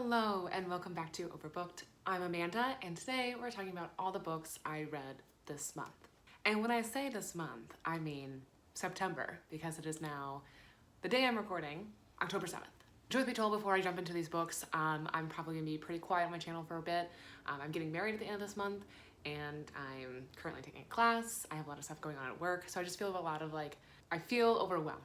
Hello and welcome back to Overbooked. I'm Amanda and today we're talking about all the books I read this month. And when I say this month, I mean September, because it is now the day I'm recording, October 7th. Truth be told, before I jump into these books, I'm probably gonna be pretty quiet on my channel for a bit. I'm getting married at the end of this month and I'm currently taking a class. I have a lot of stuff going on at work, so I just feel a lot of I feel overwhelmed.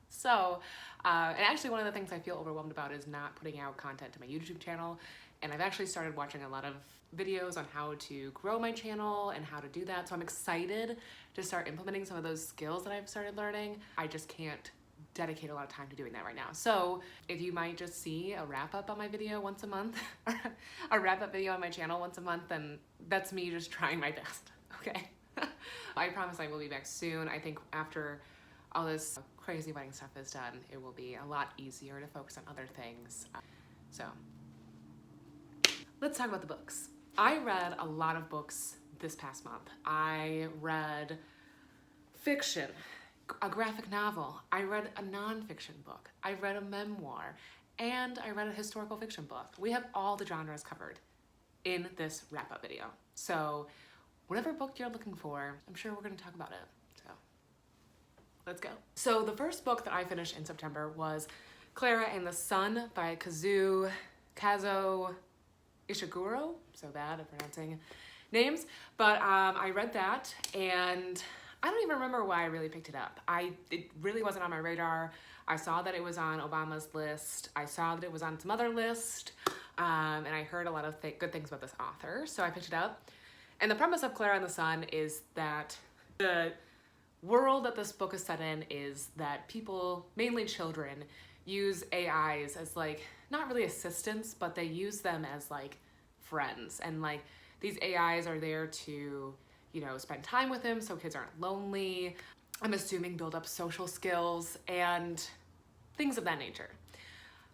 So, and actually one of the things I feel overwhelmed about is not putting out content to my YouTube channel. And I've actually started watching a lot of videos on how to grow my channel and how to do that. So I'm excited to start implementing some of those skills that I've started learning. I just can't dedicate a lot of time to doing that right now. So if you might just see a wrap up on my video once a month, a wrap up video on my channel once a month, then that's me just trying my best, okay? I promise I will be back soon. I think after all this crazy wedding stuff is done, it will be a lot easier to focus on other things. So let's talk about the books. I read a lot of books this past month. I read fiction, a graphic novel. I read a nonfiction book. I read a memoir, and I read a historical fiction book. We have all the genres covered in this wrap-up video. So whatever book you're looking for, I'm sure we're gonna talk about it. So let's go. So the first book that I finished in September was Klara and the Sun by Kazuo Ishiguro. So bad at pronouncing names. But I read that and I don't even remember why I really picked it up. It really wasn't on my radar. I saw that it was on Obama's list. I saw that it was on some other list. And I heard a lot of good things about this author. So I picked it up. And the premise of Klara and the Sun is that the world that this book is set in is that people, mainly children, use AIs as not really assistants, but they use them as friends. And these AIs are there to, spend time with them so kids aren't lonely. I'm assuming build up social skills and things of that nature.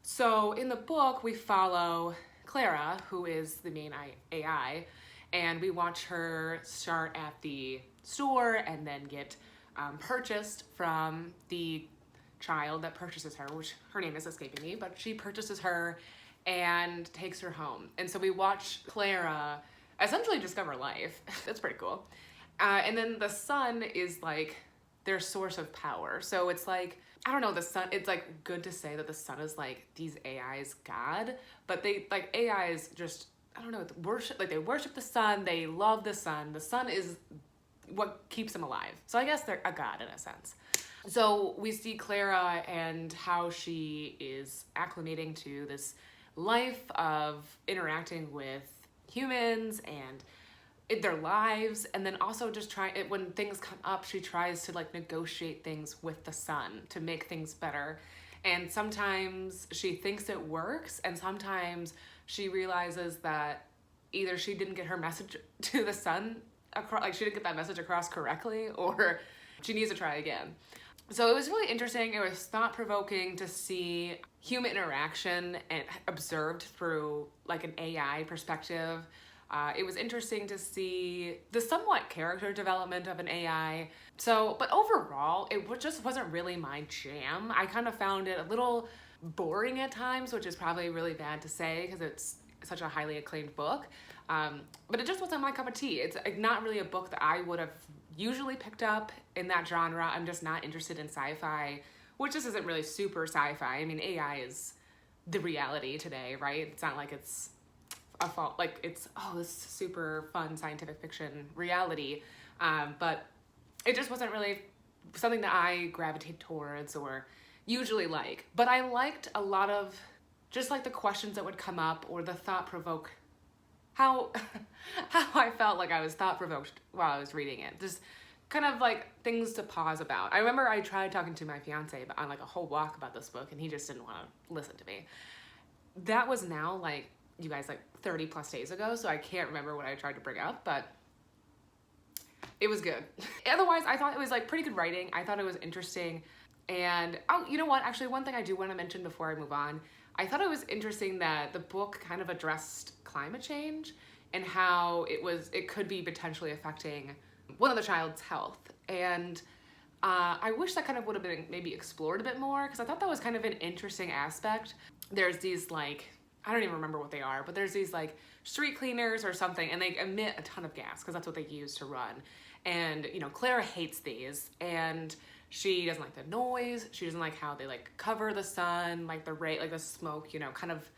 So in the book, we follow Klara, who is the main AI, and we watch her start at the store and then get purchased from the child that purchases her, which her name is escaping me, but she purchases her and takes her home. And so we watch Klara essentially discover life. That's pretty cool. And then the sun is their source of power. So it's I don't know, the sun, it's good to say that the sun is these AIs God, but they AIs just, I don't know, they worship the sun, they love the sun. The sun is what keeps them alive. So I guess they're a god in a sense. So we see Klara and how she is acclimating to this life of interacting with humans and in their lives, and then also just when things come up, she tries to negotiate things with the sun to make things better. And sometimes she thinks it works, and sometimes she realizes that either she didn't get her message to the sun across, she didn't get that message across correctly, or she needs to try again. So it was really interesting. It was thought-provoking to see human interaction and observed through an AI perspective. It was interesting to see the somewhat character development of an AI. So, but overall, it just wasn't really my jam. I kind of found it a little boring at times, which is probably really bad to say because it's such a highly acclaimed book. But it just wasn't my cup of tea. It's not really a book that I would have usually picked up in that genre. I'm just not interested in sci-fi, which just isn't really super sci-fi. I mean, AI is the reality today, right? It's not like it's a fault, it's, oh, this super fun scientific fiction reality. But it just wasn't really something that I gravitate towards or usually like. But I liked a lot of just the questions that would come up or the thought-provoke, how I felt like I was thought-provoked while I was reading it. Just kind of things to pause about. I remember I tried talking to my fiance on a whole walk about this book, and he just didn't want to listen to me. That was now you guys 30 plus days ago, so I can't remember what I tried to bring up, but it was good. Otherwise, I thought it was pretty good writing. I thought it was interesting. And oh, you know what? Actually, one thing I do want to mention before I move on, I thought it was interesting that the book kind of addressed climate change and how it could be potentially affecting one of the child's health. And I wish that kind of would have been maybe explored a bit more, because I thought that was kind of an interesting aspect. There's these I don't even remember what they are, but there's these like street cleaners or something, and they emit a ton of gas because that's what they use to run. And, you know, Klara hates these, and she doesn't like the noise. She doesn't like how they like cover the sun, like the ray, like the smoke, you know, kind of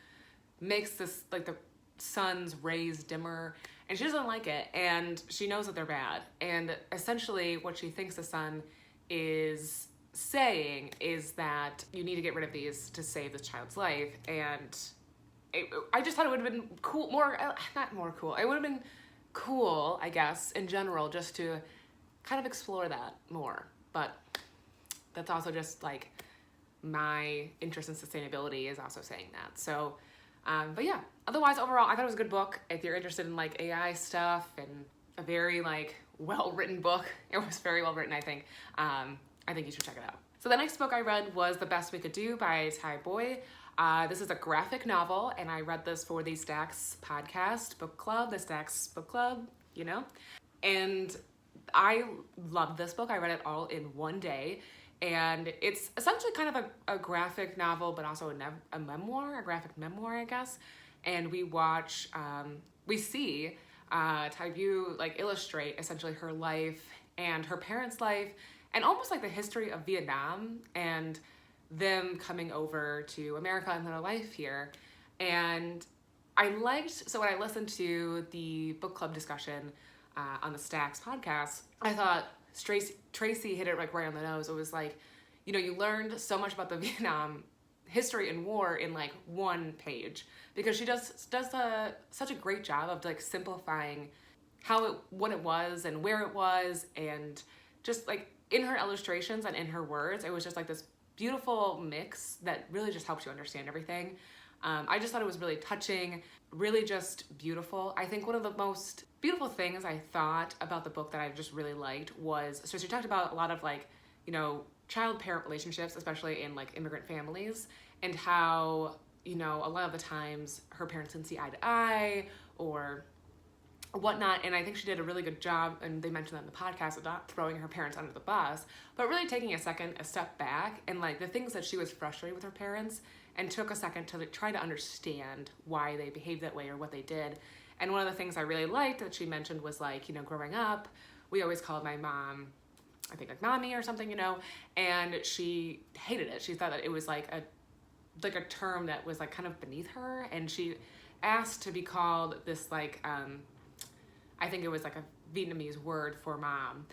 makes this like the sun's rays dimmer, and she doesn't like it, and she knows that they're bad. And essentially what she thinks the sun is saying is that you need to get rid of these to save this child's life. And I just thought it would have been cool, not more cool, it would have been cool, I guess, in general, just to kind of explore that more. But that's also just like my interest in sustainability is also saying that. So, but yeah, otherwise, overall, I thought it was a good book. If you're interested in like AI stuff and a very like well-written book, it was very well written, I think. I think you should check it out. So the next book I read was The Best We Could Do by Ty Boy. This is a graphic novel, and I read this for the Stacks podcast book club, the Stacks book club, you know? And I loved this book. I read it all in one day, and it's essentially kind of a graphic novel, but also a memoir, a graphic memoir, I guess. And we see Ty Boy like illustrate essentially her life and her parents' life, and almost like the history of Vietnam and them coming over to America and their life here. And so when I listened to the book club discussion on the Stacks podcast, I thought Tracy hit it like right on the nose. It was like, you know, you learned so much about the Vietnam history and war in like one page, because she does such a great job of like simplifying what it was and where it was, and just like in her illustrations and in her words, it was just like this beautiful mix that really just helps you understand everything. I just thought it was really touching, really just beautiful. I think one of the most beautiful things I thought about the book that I just really liked was, so she talked about a lot of like, you know, child-parent relationships, especially in like immigrant families, and how, you know, a lot of the times her parents didn't see eye to eye or whatnot. And I think she did a really good job, and they mentioned that in the podcast, of not throwing her parents under the bus, but really taking a step back, and like the things that she was frustrated with her parents, and took a second to like, try to understand why they behaved that way or what they did. And one of the things I really liked that she mentioned was like, you know, growing up, we always called my mom, I think like mommy or something, you know, and she hated it. She thought that it was like a term that was like kind of beneath her, and she asked to be called this like, I think it was like a Vietnamese word for mom,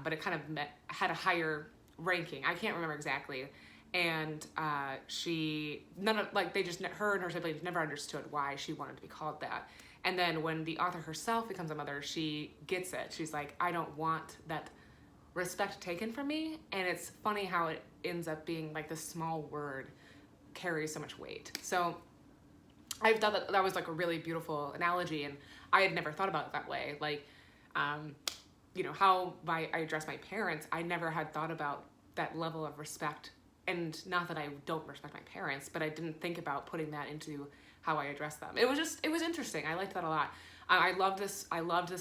but it kind of had a higher ranking. I can't remember exactly. And her and her siblings never understood why she wanted to be called that. And then when the author herself becomes a mother, she gets it. She's like, I don't want that respect taken from me. And it's funny how it ends up being like this small word carries so much weight. So I thought that was like a really beautiful analogy, and I had never thought about it that way. Like, you know, how I address my parents, I never had thought about that level of respect. And not that I don't respect my parents, but I didn't think about putting that into how I address them. It was interesting. I liked that a lot. I loved this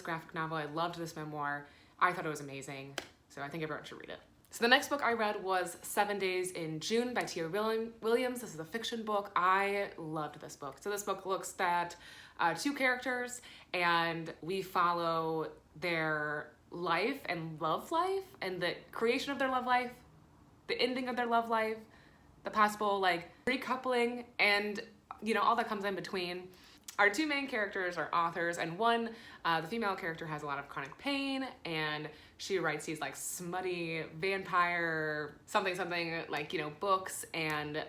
graphic novel. I loved this memoir. I thought it was amazing. So I think everyone should read it. So the next book I read was 7 Days in June by Tia Williams. This is a fiction book. I loved this book. So this book looks at two characters, and we follow their life and love life, and the creation of their love life, the ending of their love life, the possible like recoupling, and you know, all that comes in between. Our two main characters are authors, and the female character has a lot of chronic pain, and she writes these like smutty vampire something like, you know, books, and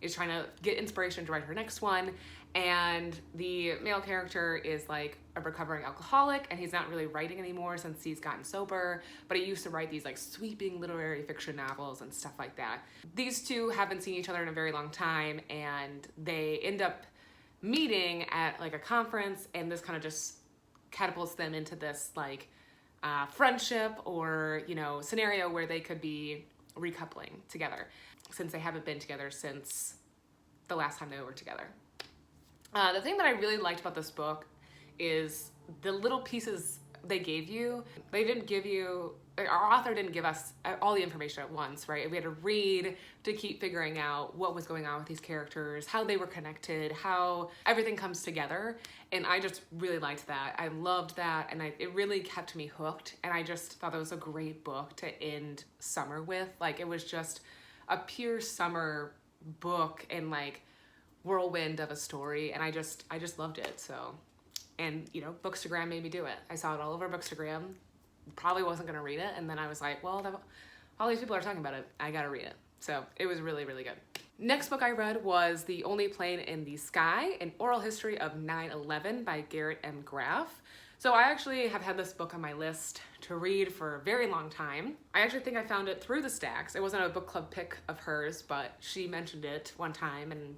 is trying to get inspiration to write her next one. And the male character is like a recovering alcoholic, and he's not really writing anymore since he's gotten sober, but he used to write these like sweeping literary fiction novels and stuff like that. These two haven't seen each other in a very long time, and they end up meeting at like a conference, and this kind of just catapults them into this like friendship or, you know, scenario where they could be recoupling together, since they haven't been together since the last time they were together. The thing that I really liked about this book is the little pieces they gave you. They didn't give you, our author didn't give us all the information at once, right? We had to read to keep figuring out what was going on with these characters, how they were connected, how everything comes together. And I just really liked that. I loved that, and it really kept me hooked. And I just thought it was a great book to end summer with. Like, it was just a pure summer book and like whirlwind of a story, and I just loved it. So, and you know, Bookstagram made me do it. I saw it all over Bookstagram. Probably wasn't gonna read it, and then I was like, well, all these people are talking about it, I gotta read it. So it was really, really good. Next book I read was The Only Plane in the Sky, An Oral History of 9/11 by Garrett M. Graff. So I actually have had this book on my list to read for a very long time. I actually think I found it through the stacks. It wasn't a book club pick of hers, but she mentioned it one time and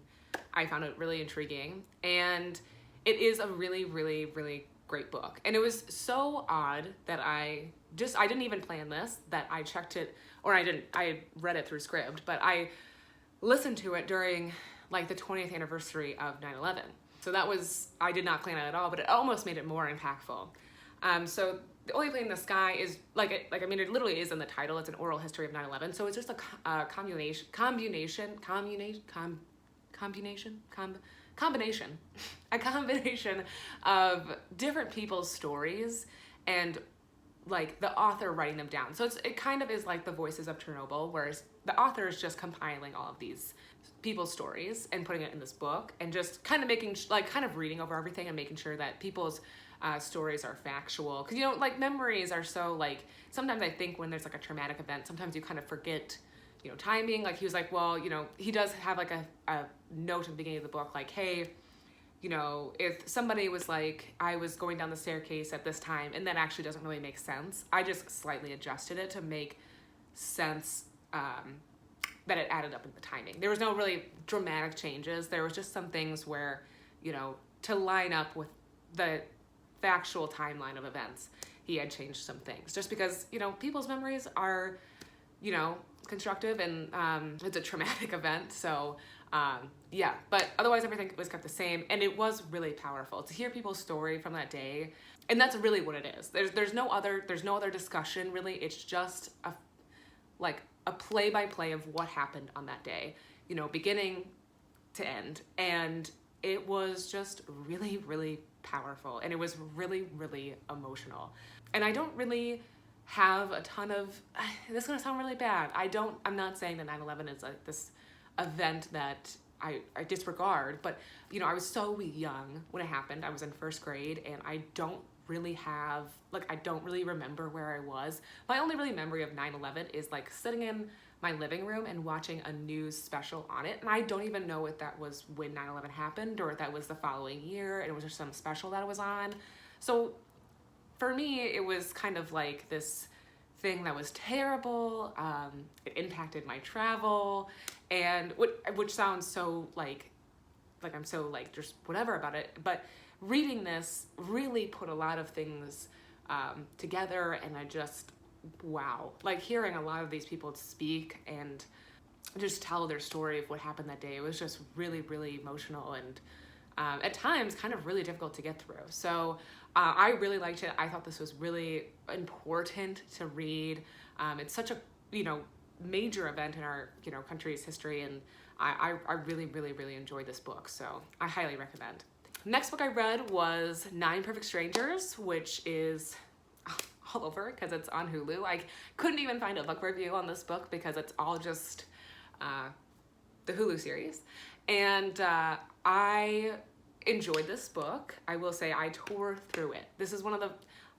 I found it really intriguing. And it is a really, really, really great book. And it was so odd that I didn't even plan this, that I checked it, or I read it through Scribd, but I listened to it during like the 20th anniversary of 9/11. So I did not plan it at all, but it almost made it more impactful. So The Only Plane in the Sky is it literally is in the title. It's an oral history of 9/11. So it's just a combination of different people's stories and like the author writing them down. So it kind of is like the Voices of Chernobyl, whereas the author is just compiling all of these people's stories and putting it in this book and just kind of reading over everything and making sure that people's stories are factual. Because, you know, like memories are so like, sometimes I think when there's like a traumatic event, sometimes you kind of forget, you know, timing. Like he was like, well, you know, he does have like a note at the beginning of the book, like, hey, you know, if somebody was like, I was going down the staircase at this time, and that actually doesn't really make sense. I just slightly adjusted it to make sense, that it added up in the timing. There was no really dramatic changes. There was just some things where, you know, to line up with the factual timeline of events, he had changed some things. Just because, you know, people's memories are, you know, constructive, and it's a traumatic event. So yeah, but otherwise everything was kept the same, and it was really powerful to hear people's story from that day. And that's really what it is. There's no other discussion really. It's just a play-by-play of what happened on that day, you know, beginning to end. And it was just really, really powerful, and it was really, really emotional. And I don't really have a ton of, this is gonna sound really bad. I'm not saying that 9/11 is like this event that I disregard, but you know, I was so young when it happened. I was in first grade, and I don't really remember where I was. My only really memory of 9/11 is like sitting in my living room and watching a news special on it. And I don't even know if that was when 9/11 happened or if that was the following year and it was just some special that it was on. So for me, it was kind of like this thing that was terrible. It impacted my travel, and which sounds so like I'm so like just whatever about it. But reading this really put a lot of things together, and I just, wow. Like hearing a lot of these people speak and just tell their story of what happened that day, it was just really, really emotional and at times kind of really difficult to get through. So I really liked it. I thought this was really important to read. It's such a, you know, major event in our, you know, country's history, and I really, really, really enjoyed this book. So I highly recommend. Next book I read was 9 Perfect Strangers, which is all over because it's on Hulu. I couldn't even find a book review on this book because it's all just the Hulu series. And I enjoyed this book. I will say I tore through it. This is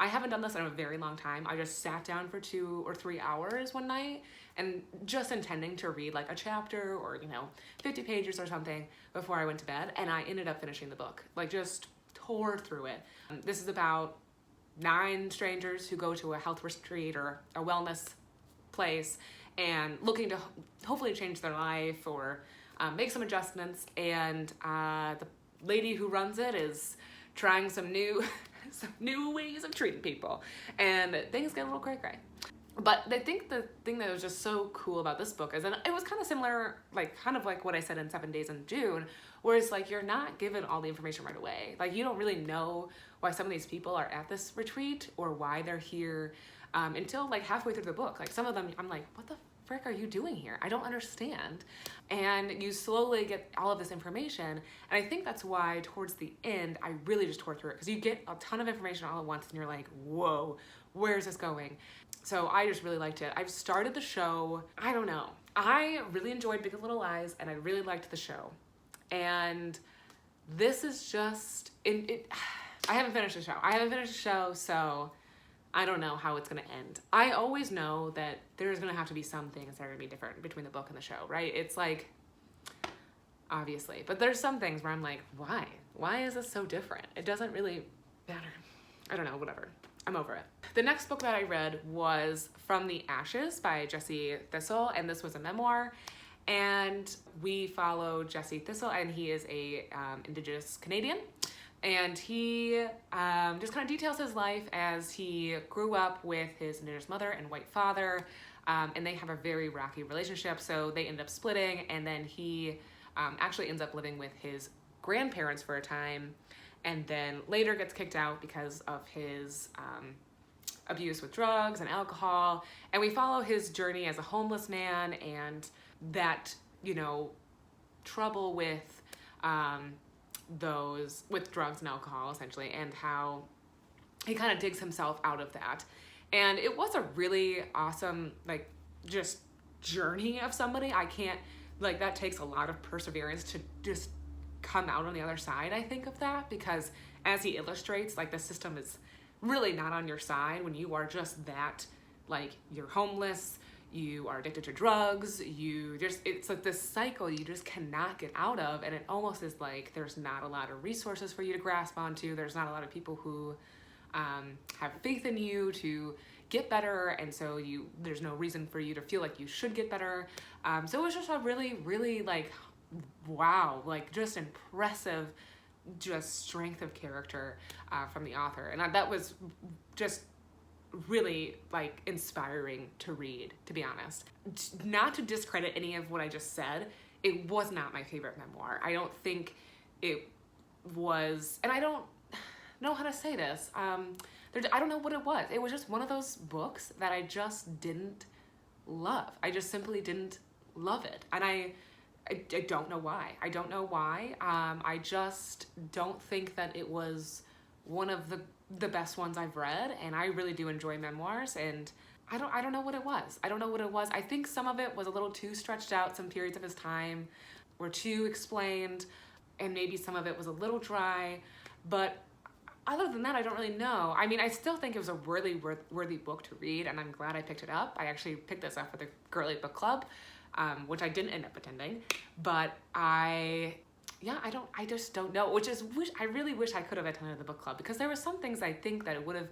I haven't done this in a very long time. I just sat down for 2 or 3 hours one night and just intending to read like a chapter or, you know, 50 pages or something before I went to bed. And I ended up finishing the book, like just tore through it. This is about 9 strangers who go to a health retreat or a wellness place and looking to hopefully change their life or make some adjustments. And the lady who runs it is trying some new ways of treating people, and things get a little cray-cray. But I think the thing that was just so cool about this book is, and it was kind of similar, like kind of like what I said in 7 Days in June, Whereas like you're not given all the information right away. Like you don't really know why some of these people are at this retreat or why they're here until like halfway through the book. Like some of them, I'm like, what the frick are you doing here? I don't understand. And you slowly get all of this information. And I think that's why towards the end, I really just tore through it because you get a ton of information all at once and you're like, whoa, where's this going? So I just really liked it. I've started the show. I don't know. I really enjoyed Big Little Lies and I really liked the show. And this is just, I haven't finished the show, so I don't know how it's going to end. I always know that there's going to have to be some things that are going to be different between the book and the show, right? It's like, obviously. But there's some things where I'm like, why? Why is this so different? It doesn't really matter. I don't know, whatever. I'm over it. The next book that I read was From the Ashes by Jesse Thistle, and this was a memoir. And we follow Jesse Thistle, and he is a Indigenous Canadian. And he just kind of details his life as he grew up with his Indigenous mother and white father, and they have a very rocky relationship, so they end up splitting, and then he actually ends up living with his grandparents for a time, and then later gets kicked out because of his abuse with drugs and alcohol, and we follow his journey as a homeless man, and that, you know, trouble with with drugs and alcohol essentially, and how he kind of digs himself out of that. And it was a really awesome, like, just journey of somebody. I can't, like, that takes a lot of perseverance to just come out on the other side, I think, of that, because as he illustrates, like, the system is really not on your side when you are just that, like, you're homeless, you are addicted to drugs, it's like this cycle you just cannot get out of, and it almost is like there's not a lot of resources for you to grasp onto, there's not a lot of people who have faith in you to get better, and so there's no reason for you to feel like you should get better. So it was just a really, really, like, wow, like, just impressive, just strength of character from the author, and that was just really, like, inspiring to read, to be honest. Not to discredit any of what I just said, it was not my favorite memoir. I don't think it was, and I don't know how to say this. I don't know what it was. It was just one of those books that I just didn't love. I just simply didn't love it. And I don't know why. I don't know why. I just don't think that it was one of the best ones I've read, and I really do enjoy memoirs, and I don't know what it was. I think some of it was a little too stretched out. Some periods of his time were too explained, and maybe some of it was a little dry, but other than that, I don't really know. I mean, I still think it was a really worthy book to read, and I'm glad I picked it up. I actually picked this up for the Girly Book Club, which I didn't end up attending, but I just don't know, I really wish I could have attended the book club, because there were some things I think that it would have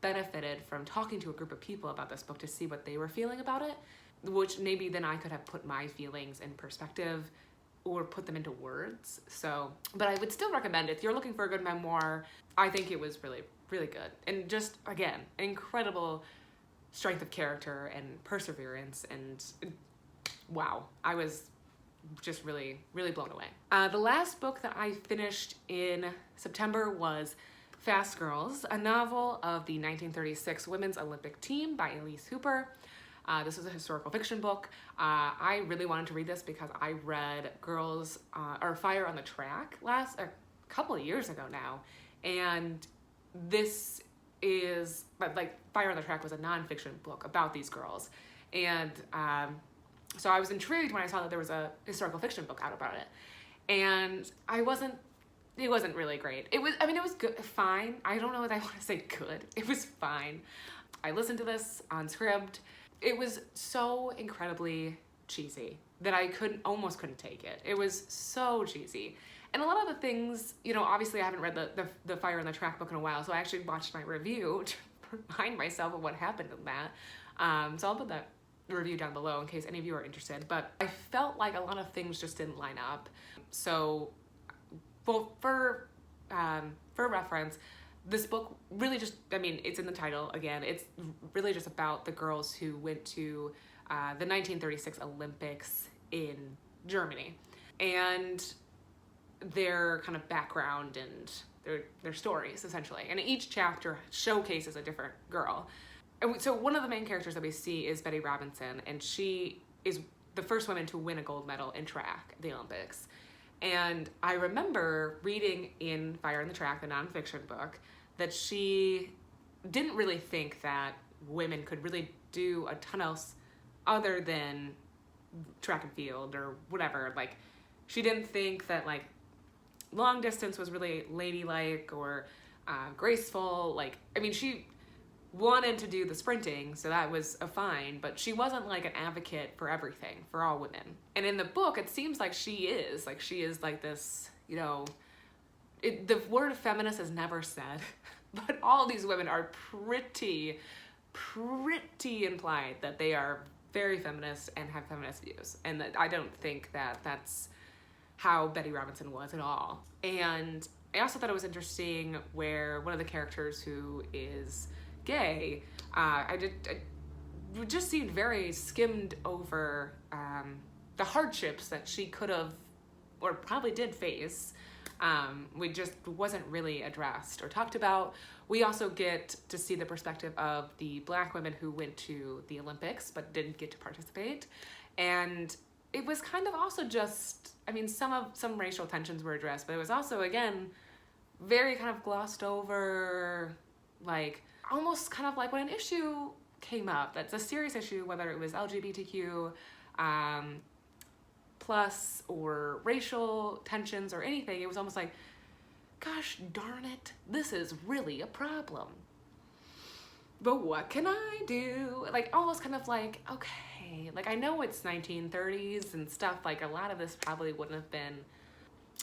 benefited from talking to a group of people about this book to see what they were feeling about it, which maybe then I could have put my feelings in perspective or put them into words. So, but I would still recommend it. If you're looking for a good memoir, I think it was really, really good. And just, again, incredible strength of character and perseverance, and wow, I was just really, really blown away. The last book that I finished in September was Fast Girls, a novel of the 1936 Women's Olympic Team by Elise Hooper. This is a historical fiction book. I really wanted to read this because I read Fire on the Track a couple of years ago now, and this is, like, Fire on the Track was a nonfiction book about these girls, and so I was intrigued when I saw that there was a historical fiction book out about it, and it wasn't really great. It was good, fine. I don't know if I want to say good. It was fine. I listened to this on Scribd. It was so incredibly cheesy that I almost couldn't take it. It was so cheesy. And a lot of the things, you know, obviously I haven't read the Fire on the Track book in a while, so I actually watched my review to remind myself of what happened in that. So I'll put that review down below in case any of you are interested, but I felt like a lot of things just didn't line up. So, well, for reference, this book really just, I mean, it's in the title again, it's really just about the girls who went to the 1936 Olympics in Germany. And their kind of background and their stories, essentially. And each chapter showcases a different girl. And so one of the main characters that we see is Betty Robinson, and she is the first woman to win a gold medal in track at the Olympics. And I remember reading in Fire in the Track, the nonfiction book, that she didn't really think that women could really do a ton else other than track and field or whatever. Like, she didn't think that like long distance was really ladylike or graceful. Like, I mean, she wanted to do the sprinting, so that was a fine, but she wasn't like an advocate for everything, for all women. And in the book, it seems like she is like this, you know, the word feminist is never said, but all these women are pretty implied that they are very feminist and have feminist views. And that I don't think that that's how Betty Robinson was at all. And I also thought it was interesting where one of the characters who is gay, just seemed very skimmed over the hardships that she could have or probably did face. We just wasn't really addressed or talked about. We also get to see the perspective of the Black women who went to the Olympics but didn't get to participate. And it was kind of also just, I mean, some racial tensions were addressed, but it was also, again, very kind of glossed over, like almost kind of like when an issue came up that's a serious issue, whether it was LGBTQ plus or racial tensions or anything, it was almost like, gosh darn it, this is really a problem. But what can I do? Like, almost kind of like, okay, like I know it's 1930s and stuff, like a lot of this probably wouldn't have been,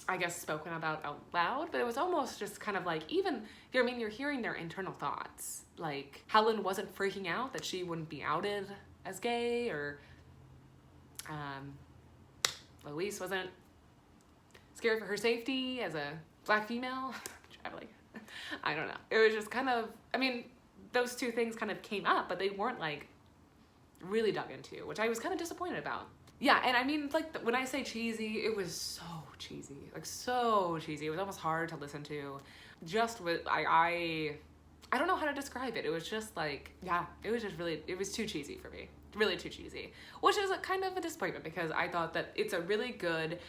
I guess, spoken about out loud, but it was almost just kind of like, even, I mean, you're hearing their internal thoughts. Like, Helen wasn't freaking out that she wouldn't be outed as gay, or Louise wasn't scared for her safety as a Black female traveling. I don't know. It was just kind of, I mean, those two things kind of came up, but they weren't like really dug into, which I was kind of disappointed about. Yeah, and I mean, like, when I say cheesy, it was so cheesy. Like, so cheesy. It was almost hard to listen to. Just with, I don't know how to describe it. It was just like, yeah, it was just really, it was too cheesy for me. Really too cheesy. Which is a kind of a disappointment, because I thought that it's a really good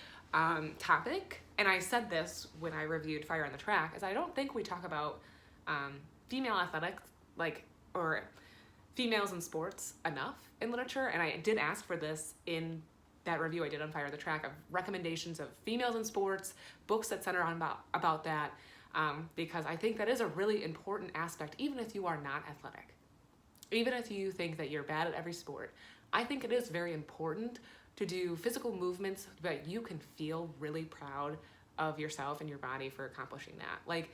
topic. And I said this when I reviewed Fire on the Track, is I don't think we talk about female athletics, like, or females in sports enough in literature. And I did ask for this in that review I did on Fire the Track, of recommendations of females in sports, books that center on about that, because I think that is a really important aspect, even if you are not athletic. Even if you think that you're bad at every sport, I think it is very important to do physical movements that you can feel really proud of yourself and your body for accomplishing that. Like,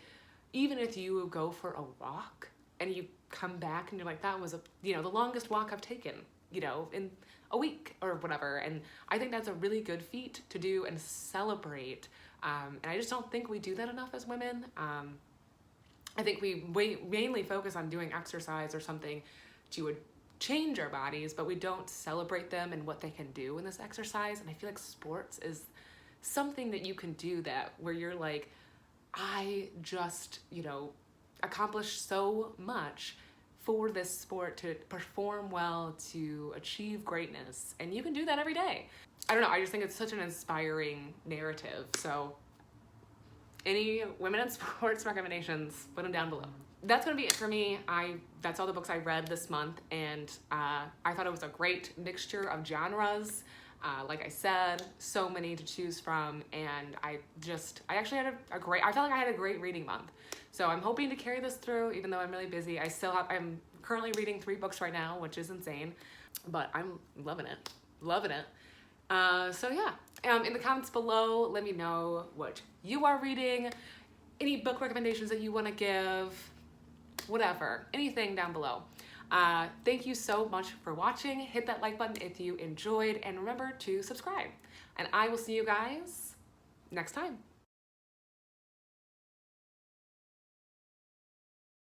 even if you go for a walk and you come back and you're like, that was the longest walk I've taken, in a week or whatever. And I think that's a really good feat to do and celebrate. And I just don't think we do that enough as women. I think we mainly focus on doing exercise or something to change our bodies, but we don't celebrate them and what they can do in this exercise. And I feel like sports is something that you can do that, where you're like, I just, accomplished so much for this sport to perform well, to achieve greatness. And you can do that every day. I don't know, I just think it's such an inspiring narrative. So any women in sports recommendations, put them down below. That's gonna be it for me. That's all the books I read this month, and I thought it was a great mixture of genres. Like I said, so many to choose from, and I actually had I felt like I had a great reading month. So I'm hoping to carry this through, even though I'm really busy. I'm currently reading 3 books right now, which is insane, but I'm loving it. So yeah, in the comments below, let me know what you are reading, any book recommendations that you want to give, whatever, anything down below. Thank you so much for watching. Hit that like button if you enjoyed, and remember to subscribe. And I will see you guys next time.